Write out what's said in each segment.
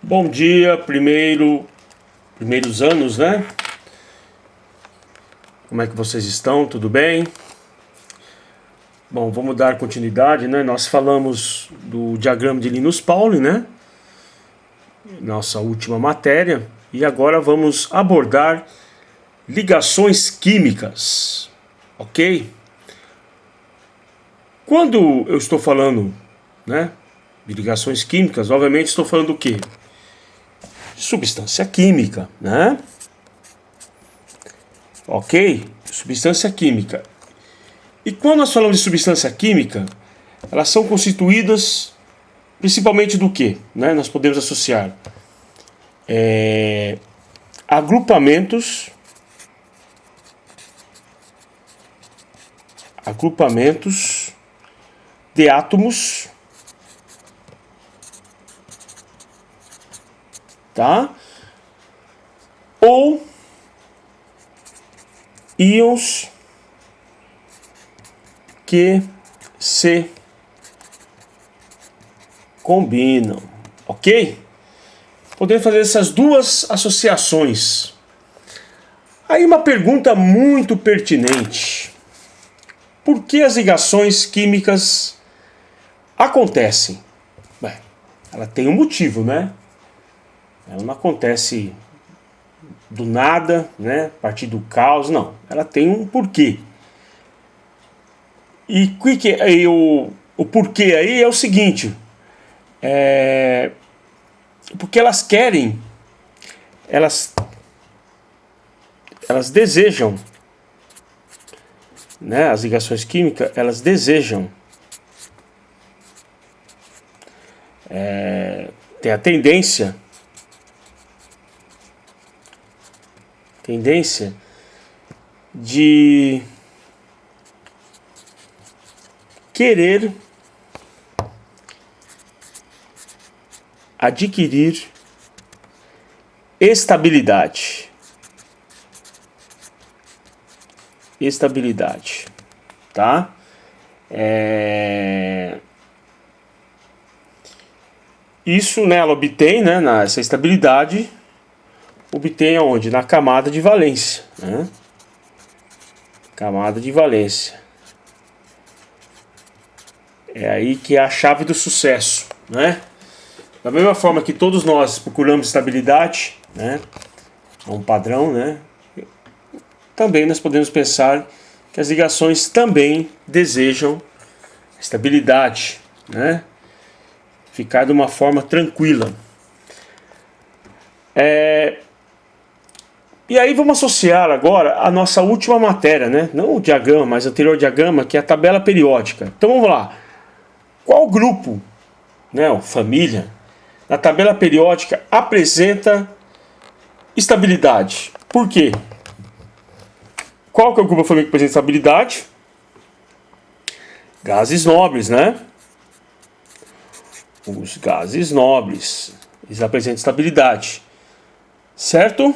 Bom dia, primeiros anos, né? Como é que vocês estão? Tudo bem? Bom, vamos dar continuidade, né? Nós falamos do diagrama de Linus Pauling, né? Nossa última matéria. E agora vamos abordar ligações químicas, ok? Quando eu estou falando, né, de ligações químicas, obviamente estou falando do quê? Substância química, né? Ok? Substância química. E quando nós falamos de substância química, elas são constituídas principalmente do quê? Né? Nós podemos associar agrupamentos de átomos, tá? Ou íons que se combinam, ok? Podemos fazer essas duas associações. Aí uma pergunta muito pertinente: por que as ligações químicas acontecem? Bem, ela tem um motivo, né? Ela não acontece do nada, né? A partir do caos, não. Ela tem um porquê. E o porquê aí é o seguinte: porque elas querem, elas desejam, né? As ligações químicas, elas desejam, tem a tendência de querer adquirir estabilidade, tá? Isso, né, ela obtém, né, essa estabilidade, obtém aonde? Na camada de valência, né? Camada de valência. É aí que é a chave do sucesso, né? Da mesma forma que todos nós procuramos estabilidade, né? É um padrão, né? Também nós podemos pensar que as ligações também desejam estabilidade, né? Ficar de uma forma tranquila. E aí vamos associar agora a nossa última matéria, né? Não o diagrama, mas o anterior diagrama, que é a tabela periódica. Então vamos lá. Qual grupo, né, ou família, na tabela periódica apresenta estabilidade? Por quê? Qual que é o grupo família que apresenta estabilidade? Gases nobres, né? Os gases nobres, eles apresentam estabilidade, certo?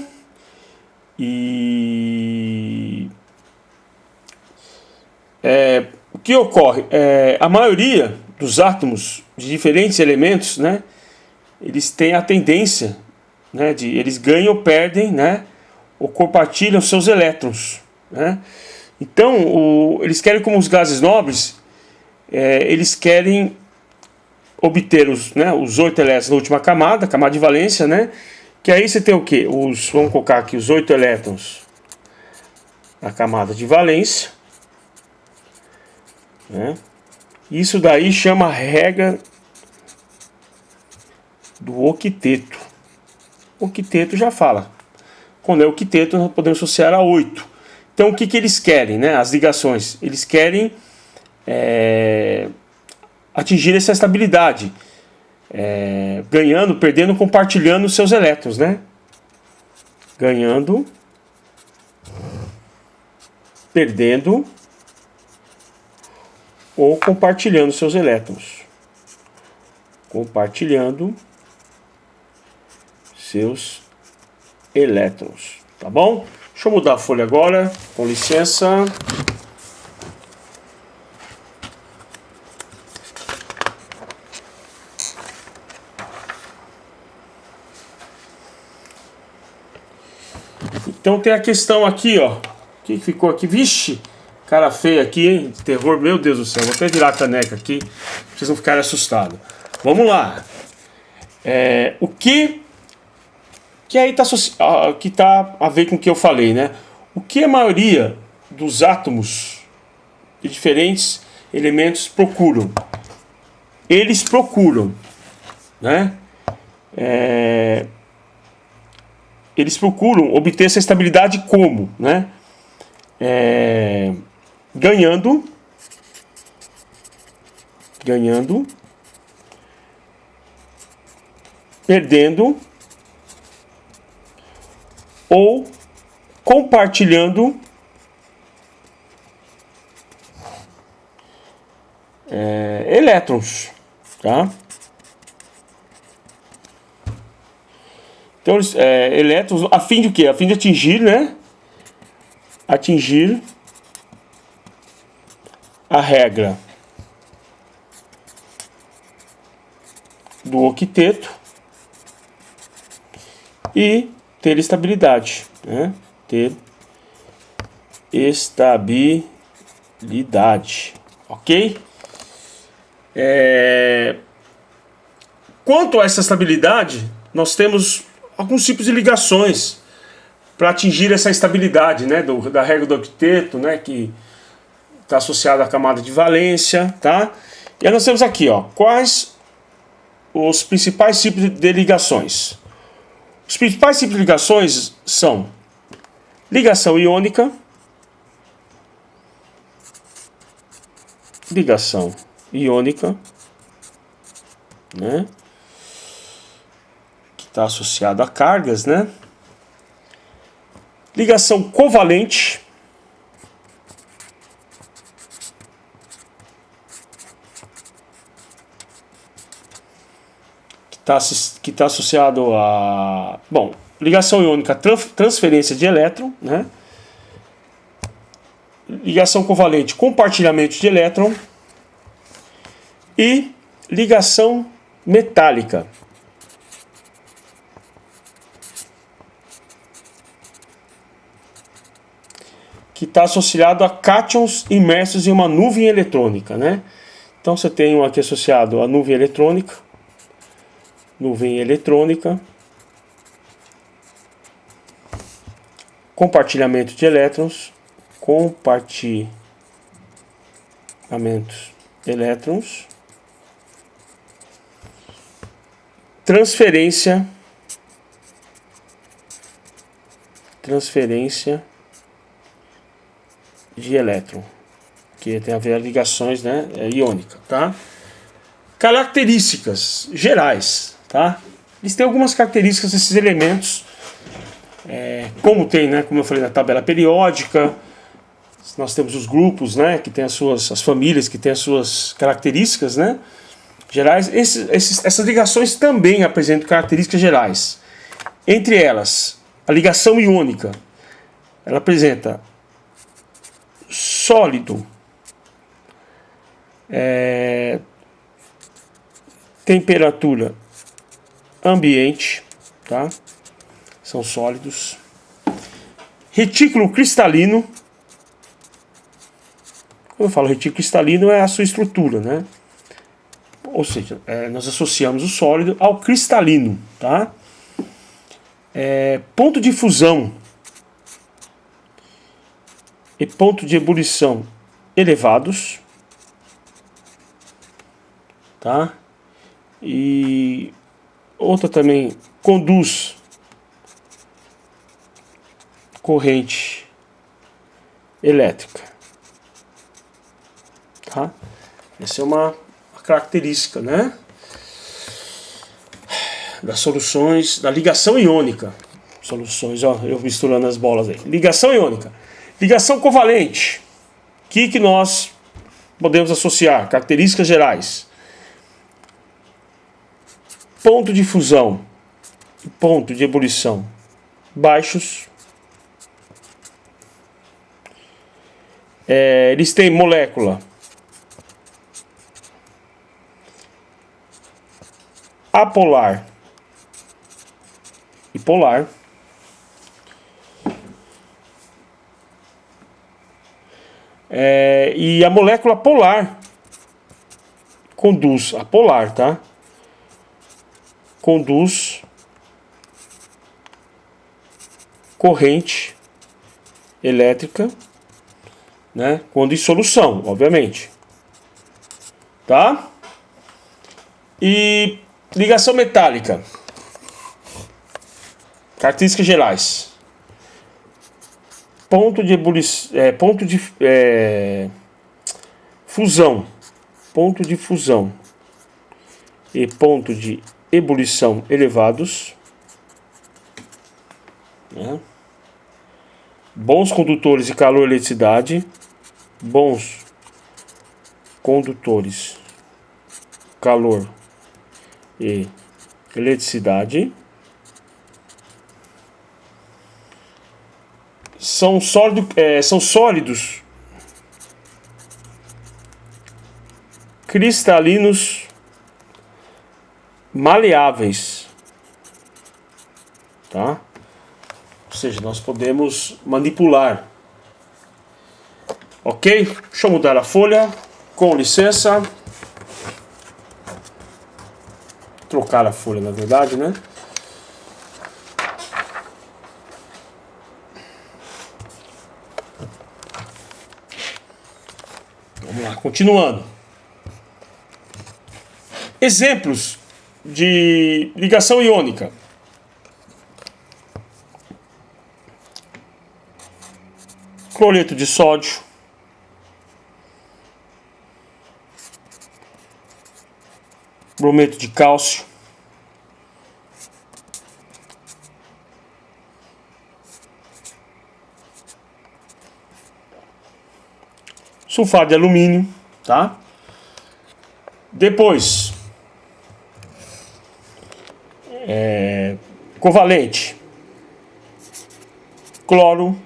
E o que ocorre? A maioria dos átomos de diferentes elementos, né, eles têm a tendência, né, eles ganham ou perdem, né, ou compartilham seus elétrons, né? Então, eles querem, como os gases nobres, eles querem obter os 8 elétrons na última camada, camada de valência, né? Que aí você tem o quê? Vamos colocar aqui os 8 elétrons na camada de valência, né? Isso daí chama a regra do octeto. O octeto já fala. Quando é octeto, nós podemos associar a 8. Então, o que eles querem, né? As ligações. Eles querem atingir essa estabilidade. Ganhando, perdendo, compartilhando seus elétrons, né? Ganhando, perdendo ou compartilhando seus elétrons. Compartilhando seus elétrons, tá bom? Deixa eu mudar a folha agora, com licença. Então tem a questão aqui, ó. O que ficou aqui? Vixe, cara feio aqui, hein? Terror, meu Deus do céu. Vou até virar a caneca aqui, pra vocês não ficarem assustados. Vamos lá. O que aí que tá a ver com o que eu falei, né? O que a maioria dos átomos de diferentes elementos procuram? Eles procuram, né? Eles procuram obter essa estabilidade como, né? Ganhando, perdendo ou compartilhando elétrons, tá? Então, elétrons, a fim de quê? A fim de atingir, né? Atingir a regra do octeto e ter estabilidade, né? Ter estabilidade, ok? Quanto a essa estabilidade, nós temos alguns tipos de ligações para atingir essa estabilidade, né? Da regra do octeto, né? Que está associada à camada de valência, tá? E aí nós temos aqui, ó, quais os principais tipos de ligações. Os principais tipos de ligações são ligação iônica, né? Que está associado a cargas, né? Ligação covalente, que tá associado a... Bom, ligação iônica, transferência de elétron, né? Ligação covalente, compartilhamento de elétron. E ligação metálica, que está associado a cátions imersos em uma nuvem eletrônica, né? Então você tem um aqui associado à nuvem eletrônica, compartilhamento de elétrons, transferência de elétron, que tem a ver com ligações, né, iônica, tá? Características gerais, tá? Eles têm algumas características desses elementos, como tem, né, como eu falei, na tabela periódica. Nós temos os grupos, né, que tem as famílias que têm as suas características, né, gerais. Essas ligações também apresentam características gerais. Entre elas, a ligação iônica, ela apresenta sólido, temperatura ambiente, tá? São sólidos. Retículo cristalino. Quando eu falo retículo cristalino, é a sua estrutura, né? Ou seja, nós associamos o sólido ao cristalino, tá? Ponto de fusão e ponto de ebulição elevados, tá? E outra também, conduz corrente elétrica, tá? Essa é uma característica, né, das soluções da ligação iônica. Soluções, ó, eu misturando as bolas aí. Ligação iônica. Ligação covalente. O que nós podemos associar? Características gerais. Ponto de fusão e ponto de ebulição baixos. Eles têm molécula apolar e polar. E a molécula polar conduz, a polar, tá? Conduz corrente elétrica, né? Quando em solução, obviamente, tá? E ligação metálica. Características gerais. Ponto de fusão. Ponto de fusão e ponto de ebulição elevados, né? Bons condutores de calor e eletricidade. Bons condutores, calor e eletricidade. São sólidos cristalinos maleáveis, tá? Ou seja, nós podemos manipular. Ok? Deixa eu mudar a folha. Com licença. Trocar a folha, na verdade, né? Vamos lá, continuando. Exemplos de ligação iônica. Cloreto de sódio. Brometo de cálcio. Sulfato de alumínio, tá? Depois, covalente, cloro,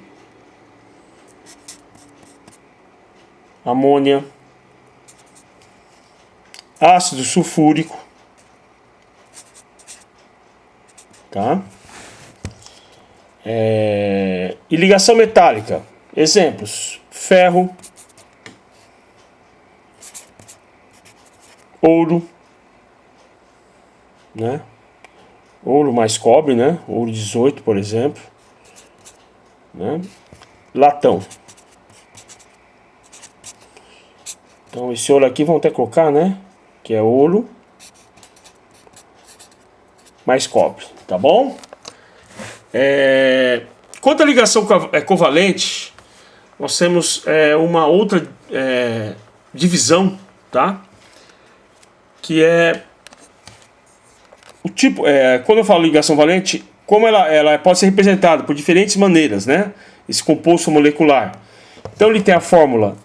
amônia, ácido sulfúrico, tá? E ligação metálica. Exemplos: ferro, ouro, né? Ouro mais cobre, né? Ouro 18, por exemplo, né? Latão. Então esse ouro aqui vão até colocar, né? Que é ouro mais cobre, tá bom? Quanto à ligação covalente, nós temos uma outra divisão, tá? Que é o tipo, quando eu falo ligação valente, como ela pode ser representada por diferentes maneiras, né? Esse composto molecular. Então ele tem a fórmula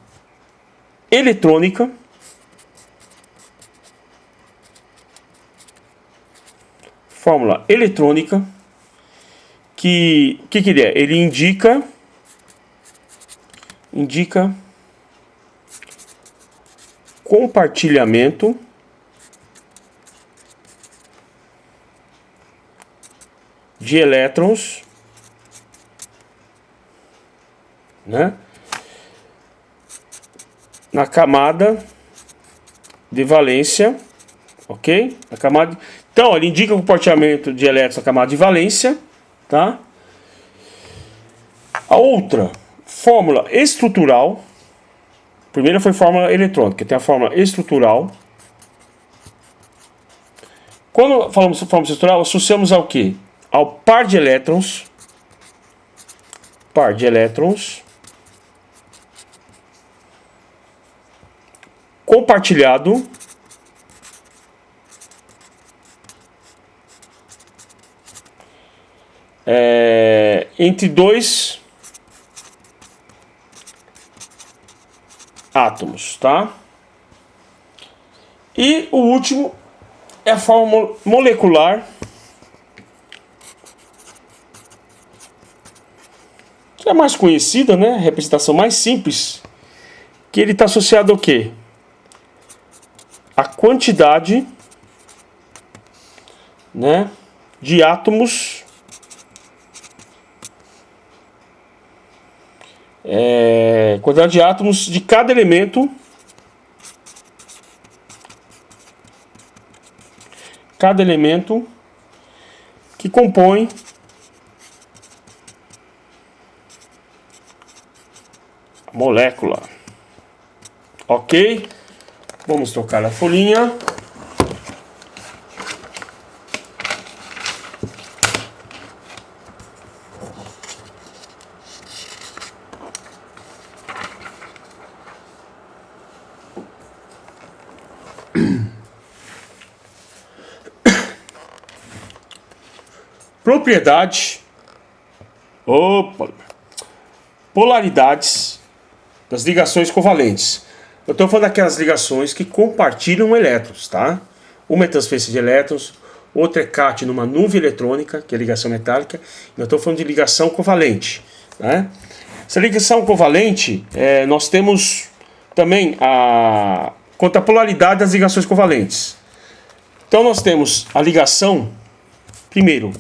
eletrônica, que ele é? Ele indica compartilhamento de elétrons, né? Na camada de valência, ok? Então ele indica o compartilhamento de elétrons na camada de valência, tá? A outra fórmula estrutural, a primeira foi fórmula eletrônica, tem a fórmula estrutural. Quando falamos de fórmula estrutural, associamos ao quê? Ao par de elétrons, compartilhado entre dois átomos, tá? E o último é a fórmula molecular, que é mais conhecida, né? Representação mais simples, que ele está associado ao quê? A quantidade, né, de átomos quantidade de átomos de cada elemento. Cada elemento que compõe a molécula. Ok? Vamos trocar a folhinha. Propriedade, polaridades das ligações covalentes. Eu estou falando daquelas ligações que compartilham elétrons, tá? Uma é transferência de elétrons, outra é CAT numa nuvem eletrônica, que é ligação metálica. Eu estou falando de ligação covalente, né? Essa ligação covalente, nós temos também quanto à polaridade das ligações covalentes. Então nós temos a ligação, primeiro,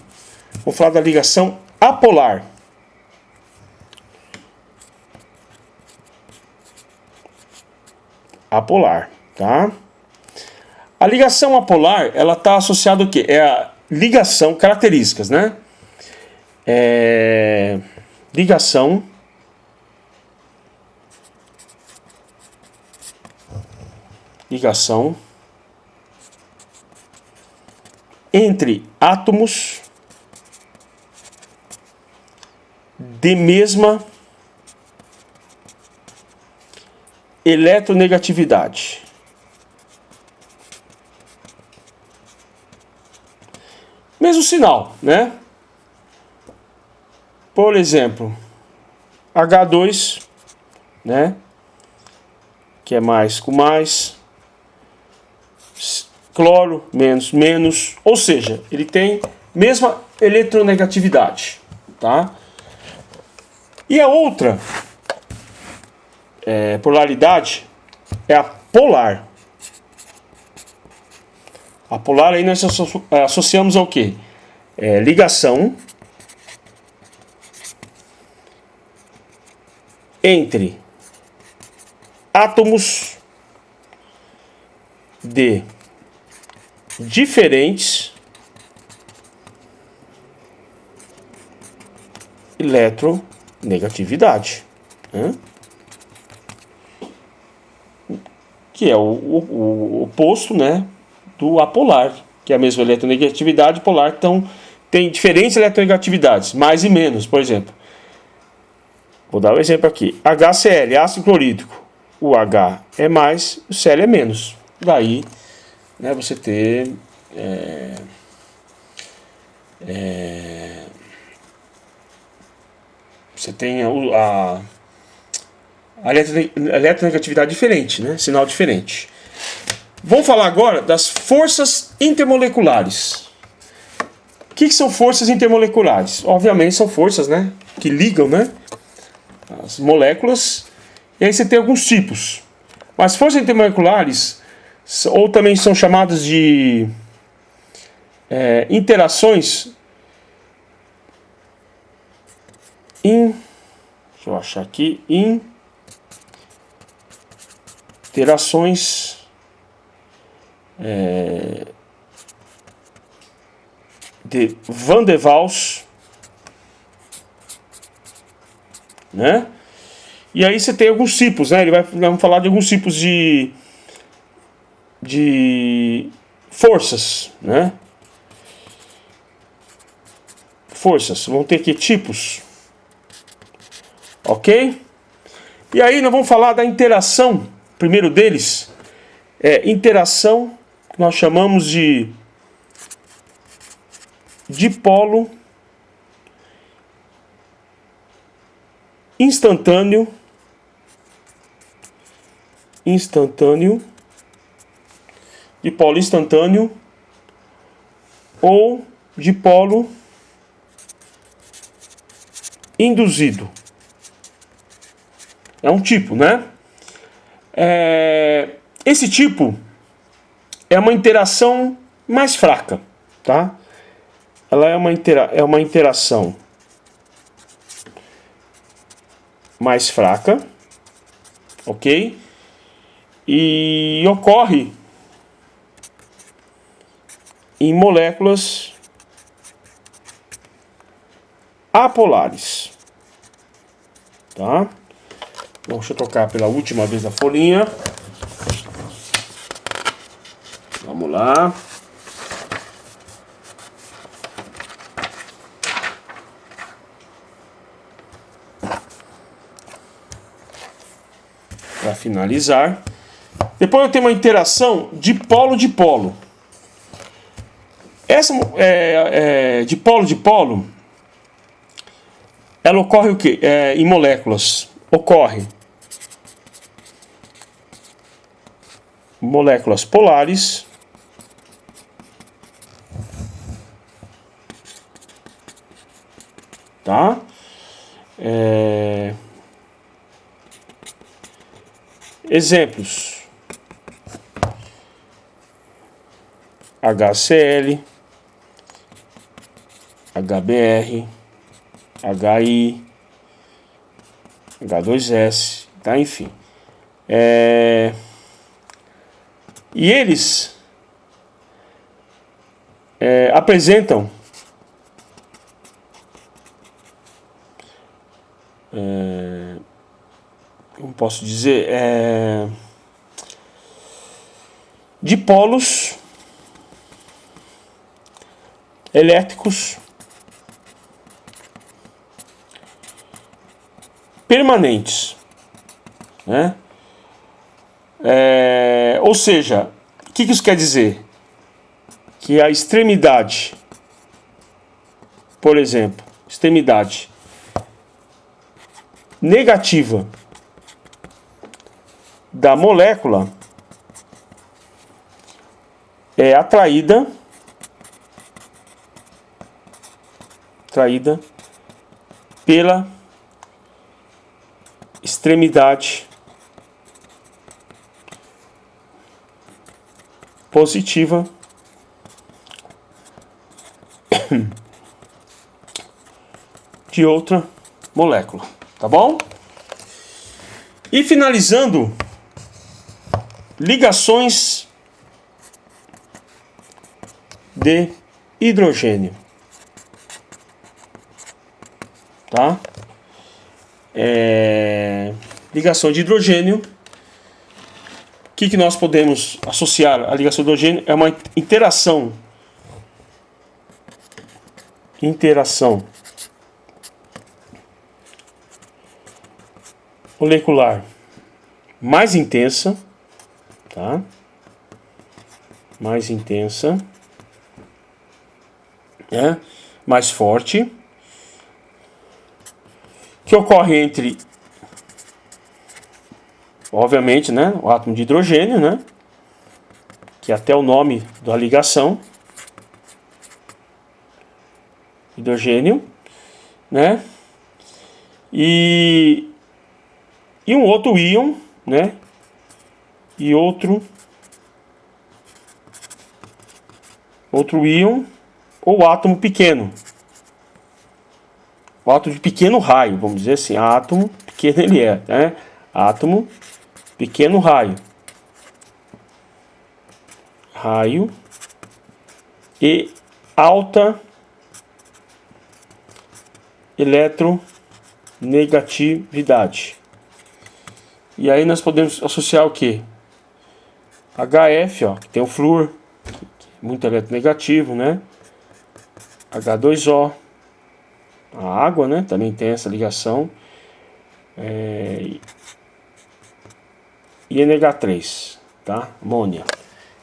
vou falar da ligação apolar. Apolar, tá? A ligação apolar, ela está associada ao quê? É a ligação, características, né? Ligação entre átomos de mesma eletronegatividade. Mesmo sinal, né? Por exemplo, H2, né? Que é mais com mais, cloro, menos, ou seja, ele tem mesma eletronegatividade, tá? E a outra polaridade é a polar. A polar aí nós associamos ao quê? Ligação entre átomos de diferentes eletronegatividade, né? Que é o oposto, né, do apolar, que é a mesma eletronegatividade polar. Então tem diferentes eletronegatividades, mais e menos. Por exemplo, vou dar um exemplo aqui: HCl, ácido clorídrico, o H é mais, o Cl é menos. Daí, né, você ter você tem a eletronegatividade diferente, né? Sinal diferente. Vamos falar agora das forças intermoleculares. O que são forças intermoleculares? Obviamente são forças, né, que ligam, né, as moléculas. E aí você tem alguns tipos. Mas forças intermoleculares, ou também são chamadas de interações. Deixa eu achar aqui. Interações de Van der Waals, né? E aí você tem alguns tipos, né? Vamos falar de alguns tipos de forças, né? Forças, vão ter que tipos, ok? E aí nós vamos falar da interação. O primeiro deles é interação, que nós chamamos de dipolo instantâneo, dipolo instantâneo ou dipolo induzido. É um tipo, né? Esse tipo é uma interação mais fraca, tá? Ela é uma interação mais fraca, ok? E ocorre em moléculas apolares, tá? Bom, deixa eu trocar pela última vez a folhinha. Vamos lá. Para finalizar. Depois eu tenho uma interação de polo. Essa de polo, ela ocorre o quê? Em moléculas. Ocorre moléculas polares, tá? Exemplos: HCl, HBr, HI, H2S, tá? Enfim. E eles apresentam como posso dizer, dipolos elétricos permanentes, né? Ou seja, o que isso quer dizer? Que a extremidade, por exemplo, extremidade negativa da molécula é atraída pela extremidade positiva de outra molécula, tá bom? E finalizando, ligações de hidrogênio, tá? Ligação de hidrogênio. O que nós podemos associar à ligação de hidrogênio? É uma interação molecular mais intensa, tá? Mais intensa, mais forte, que ocorre entre, obviamente, né, o átomo de hidrogênio, né, que é até o nome da ligação, hidrogênio, né, e um outro íon, né, e outro íon ou átomo pequeno. O átomo de pequeno raio, vamos dizer assim, átomo pequeno ele é, né? Átomo pequeno raio. Raio e alta eletronegatividade. E aí nós podemos associar o que? HF, ó, que tem o flúor, muito eletronegativo, né? H2O, a água, né? Também tem essa ligação. E NH3, tá? Amônia.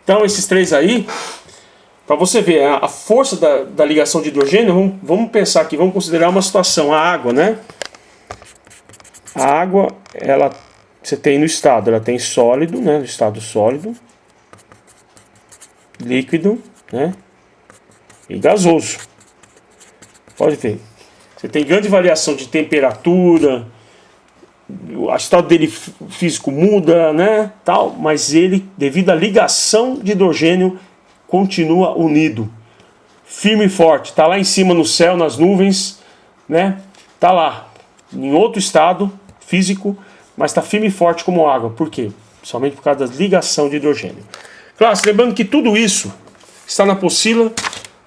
Então esses três aí, para você ver a força da ligação de hidrogênio, vamos pensar aqui, vamos considerar uma situação, a água, né? A água, você tem no estado, ela tem sólido, né? No estado sólido, líquido, né? E gasoso. Pode ver. Você tem grande variação de temperatura, o estado dele físico muda, né? Tal, mas ele, devido à ligação de hidrogênio, continua unido, firme e forte. Está lá em cima no céu, nas nuvens, né? Está lá, em outro estado, físico, mas está firme e forte como água. Por quê? Somente por causa da ligação de hidrogênio. Classe, lembrando que tudo isso está na apostila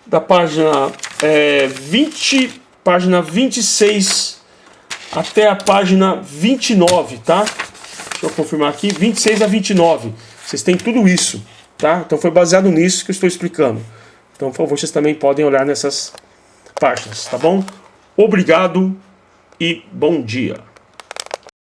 da página 26 até a página 29, tá? Deixa eu confirmar aqui, 26 a 29. Vocês têm tudo isso, tá? Então foi baseado nisso que eu estou explicando. Então, por favor, vocês também podem olhar nessas páginas, tá bom? Obrigado e bom dia.